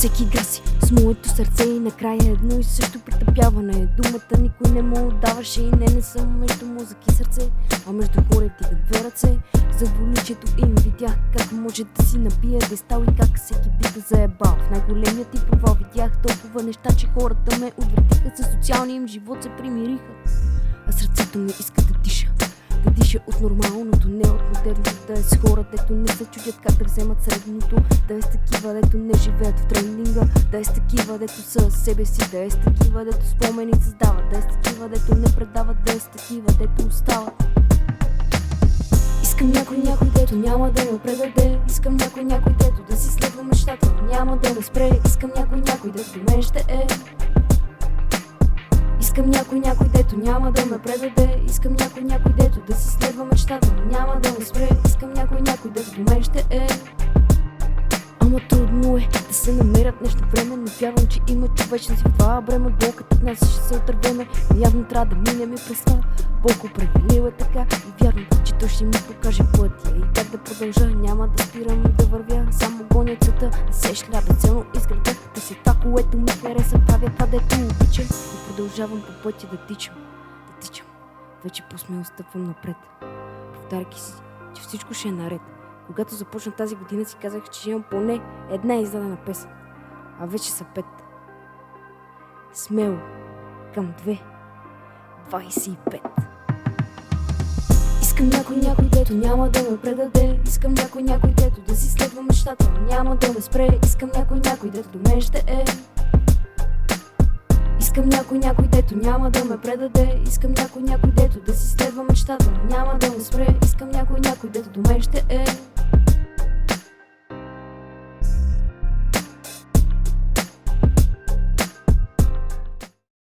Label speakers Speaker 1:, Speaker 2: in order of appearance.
Speaker 1: всеки гаси с моето сърце и накрая едно и също притъпяване. Думата никой не му отдаваше и не съм между мозък и сърце, а между хора вдигам две ръце. За двуличието им видях как може да си набия дестал и как всеки би да заебал. В най-големият ти провал видях толкова неща, че хората ме отвратиха, със социалния им живот се примириха. А сърцето ми иска да диша от нормалното, не от модерното. Да е с хора, дето не се чудят как да вземат средното. Да е с такива, дето не живеят в трендинга. Да е с такива, дето са себе си. Да е с такива, дето спомени създават. Да е с такива, дето не предават. Да е с такива, дето остават. Искам някой, дето няма да ме предаде. Искам някой, дето да си следва мечтата, няма да ме спре. Искам някой, дето до мен ще е. Искам някой, дето няма да ме предаде. Искам някой, дето да си следва мечтата, няма да ме спре. Искам някой, дето до мен ще е. Ама трудно е да се намерят нещо време, но вярвам, че има човечност в това бреме. Бог от нас ще се отървеме, но явно трябва да минем и през това. Бог определил е така и вярвам, че той ще ми покаже пътя и как да продължа. Няма да спирам да вървя, само гоня целта, да се шляпя цяло изграда. Да си това, което ми хареса, правя това, дето обичам и продължавам по пътя да тичам. Вече по-смело стъпвам напред, повтаряйки си, че всичко ще е наред. Когато започна тази година си казах, че имам поне една издадена песен, а вече са 5. Смело към 2:25. Искам някой, дето няма да ме предаде. Искам някой, дето да си следва мечтата, няма да ме спре. Искам някой, дето до мен ще е. Искам някой, дето няма да ме предаде. Искам някой, дето да си следва мечтата, няма да ме спре. Искам някой, дето до мен ще е.